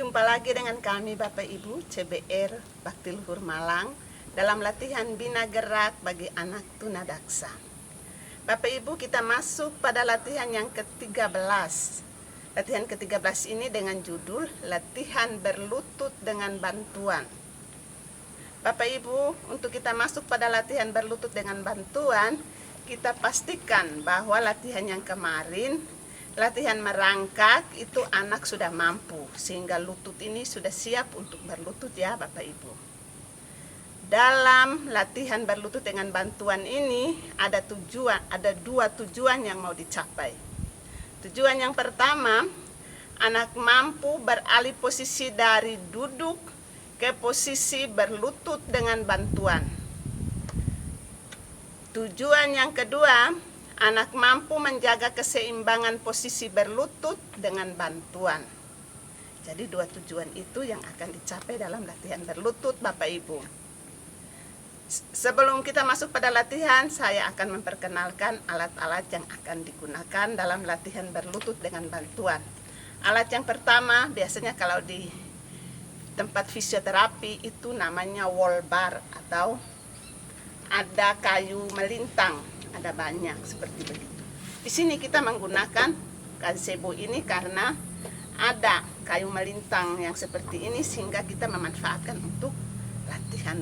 Jumpa lagi dengan kami Bapak Ibu CBR Bakti Luhur Malang dalam latihan Bina Gerak bagi anak tunadaksa. Bapak Ibu, kita masuk pada latihan yang ke-13. Latihan ke-13 ini dengan judul Latihan Berlutut dengan Bantuan. Bapak Ibu, untuk kita masuk pada latihan berlutut dengan bantuan, kita pastikan bahwa latihan yang kemarin, latihan merangkak, itu anak sudah mampu, sehingga lutut ini sudah siap untuk berlutut ya Bapak Ibu. Dalam latihan berlutut dengan bantuan ini ada dua tujuan yang mau dicapai. Tujuan yang pertama, anak mampu beralih posisi dari duduk ke posisi berlutut dengan bantuan. Tujuan yang kedua, anak mampu menjaga keseimbangan posisi berlutut dengan bantuan. Jadi dua tujuan itu yang akan dicapai dalam latihan berlutut Bapak Ibu. Sebelum kita masuk pada latihan, saya akan memperkenalkan alat-alat yang akan digunakan dalam latihan berlutut dengan bantuan. Alat yang pertama, biasanya kalau di tempat fisioterapi itu namanya wall bar atau ada kayu melintang. Ada banyak seperti begitu. Di sini kita menggunakan gazebo ini karena ada kayu melintang yang seperti ini, sehingga kita memanfaatkan untuk latihan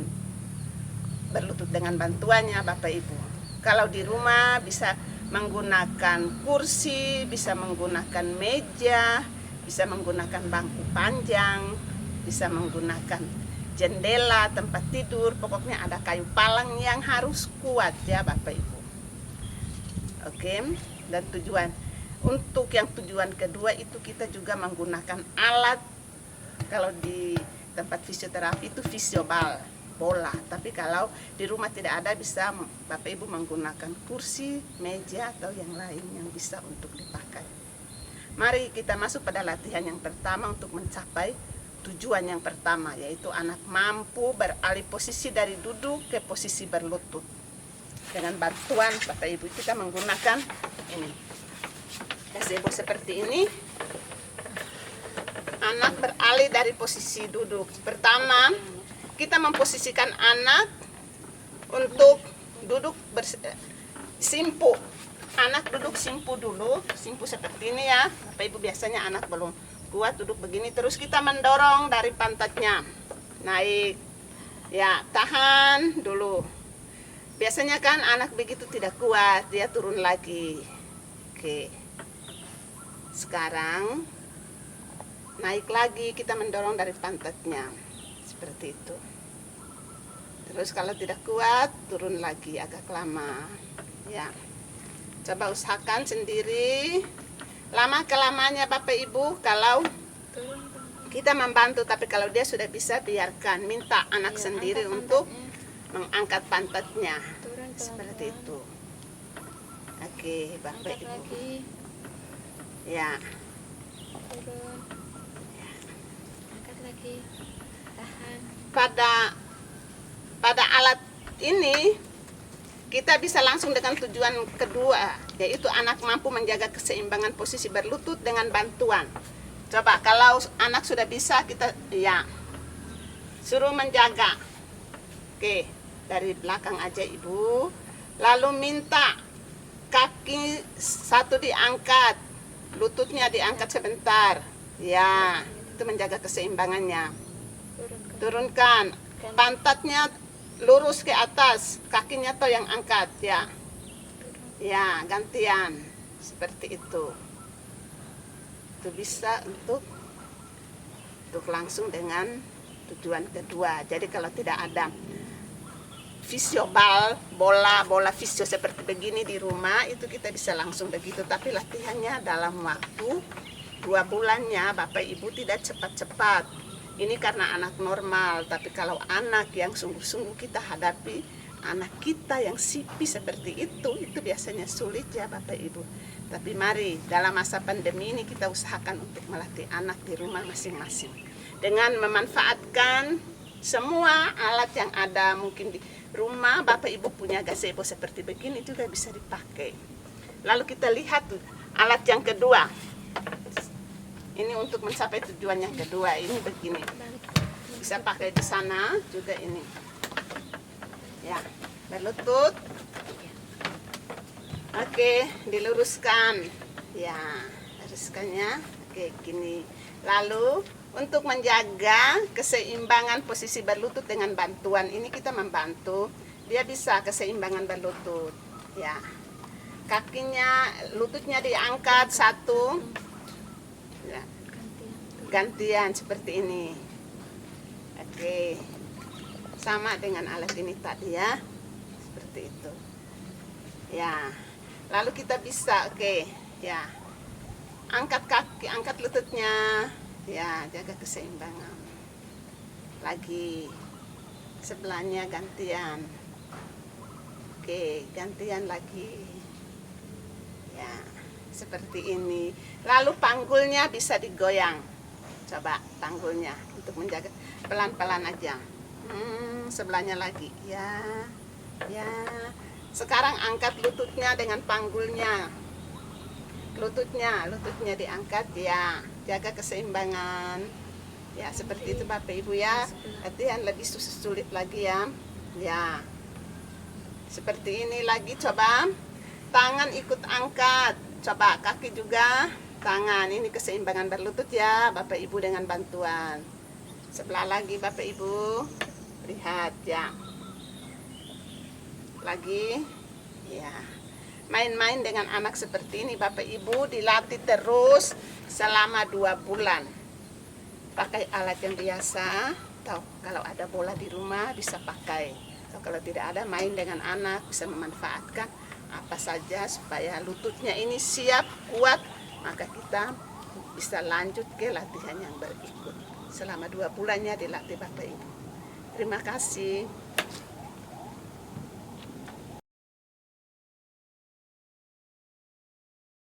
berlutut dengan bantuannya Bapak Ibu. Kalau di rumah bisa menggunakan kursi, bisa menggunakan meja, bisa menggunakan bangku panjang, bisa menggunakan jendela, tempat tidur, pokoknya ada kayu palang yang harus kuat ya Bapak Ibu. Oke, dan tujuan untuk yang tujuan kedua itu kita juga menggunakan alat. Kalau di tempat fisioterapi itu fisiobal, bola. Tapi kalau di rumah tidak ada, bisa Bapak Ibu menggunakan kursi, meja atau yang lain yang bisa untuk dipakai. Mari kita masuk pada latihan yang pertama untuk mencapai tujuan yang pertama, yaitu anak mampu beralih posisi dari duduk ke posisi berlutut. Dengan bantuan Bapak Ibu kita menggunakan ini gazebo seperti ini. Anak beralih dari posisi duduk. Pertama, kita memposisikan anak untuk duduk simpu. Anak duduk simpu dulu, simpu seperti ini ya Bapak Ibu. Biasanya anak belum kuat duduk begini, terus kita mendorong dari pantatnya naik ya, tahan dulu. Biasanya kan anak begitu tidak kuat, dia turun lagi. Oke. Sekarang naik lagi, kita mendorong dari pantatnya. Seperti itu. Terus kalau tidak kuat, turun lagi agak lama. Ya. Coba usahakan sendiri. Lama kelamanya Bapak Ibu, kalau kita membantu, tapi kalau dia sudah bisa, biarkan. Minta anak sendiri untuk mengangkat pantatnya seperti itu. Oke, Bapak Ibu. Lagi. Ya. Turun. Angkat lagi. Tahan. Pada alat ini kita bisa langsung dengan tujuan kedua, yaitu anak mampu menjaga keseimbangan posisi berlutut dengan bantuan. Coba kalau anak sudah bisa, kita ya suruh menjaga. Oke. Dari belakang aja Ibu, lalu minta kaki satu diangkat, lututnya diangkat sebentar ya, itu menjaga keseimbangannya. Turunkan pantatnya lurus ke atas, kakinya tuh yang angkat ya. Ya, gantian seperti itu. Itu bisa untuk langsung dengan tujuan kedua. Jadi kalau tidak ada fisiobal, bola fisio seperti begini di rumah, itu kita bisa langsung begitu. Tapi latihannya dalam waktu 2 bulannya Bapak Ibu, tidak cepat-cepat. Ini karena anak normal, tapi kalau anak yang sungguh-sungguh kita hadapi, anak kita yang sipi seperti itu biasanya sulit ya Bapak Ibu. Tapi mari dalam masa pandemi ini kita usahakan untuk melatih anak di rumah masing-masing. Dengan memanfaatkan semua alat yang ada, mungkin di rumah Bapak Ibu punya gazebo seperti begini juga bisa dipakai. Lalu kita lihat tuh alat yang kedua. Ini untuk mencapai tujuan yang kedua. Ini begini. balik. Bisa pakai di sana juga ini. Ya, berlutut. Oke, diluruskan. Ya, luruskannya. Oke, gini. Lalu untuk menjaga keseimbangan posisi berlutut dengan bantuan ini kita membantu dia bisa keseimbangan berlutut. Ya, kakinya, lututnya diangkat satu. Ya, gantian seperti ini. Oke, sama dengan alat ini tadi ya, seperti itu. Ya, lalu kita bisa, oke, ya, angkat kaki, angkat lututnya, ya, jaga keseimbangan. Lagi, sebelahnya gantian. Oke, gantian lagi. Ya, seperti ini. Lalu panggulnya bisa digoyang. Coba panggulnya untuk menjaga, pelan-pelan aja. Sebelahnya lagi. Ya. Ya. Sekarang angkat lututnya dengan panggulnya. Lututnya diangkat ya. Jaga keseimbangan. Ya, seperti itu Bapak Ibu ya. Latihan lebih sulit lagi ya. Ya. Seperti ini lagi, coba. Tangan ikut angkat. Coba kaki juga. Tangan, ini keseimbangan berlutut ya Bapak Ibu dengan bantuan. Sebelah lagi Bapak Ibu. Lihat ya. Lagi. Ya. Main-main dengan anak seperti ini Bapak Ibu dilatih terus selama 2 bulan. Pakai alat yang biasa. Tahu kalau ada bola di rumah bisa pakai. Kalau tidak ada, main dengan anak, bisa memanfaatkan apa saja supaya lututnya ini siap, kuat, maka kita bisa lanjut ke latihan yang berikut. Selama 2 bulannya dilatih Bapak Ibu. Terima kasih.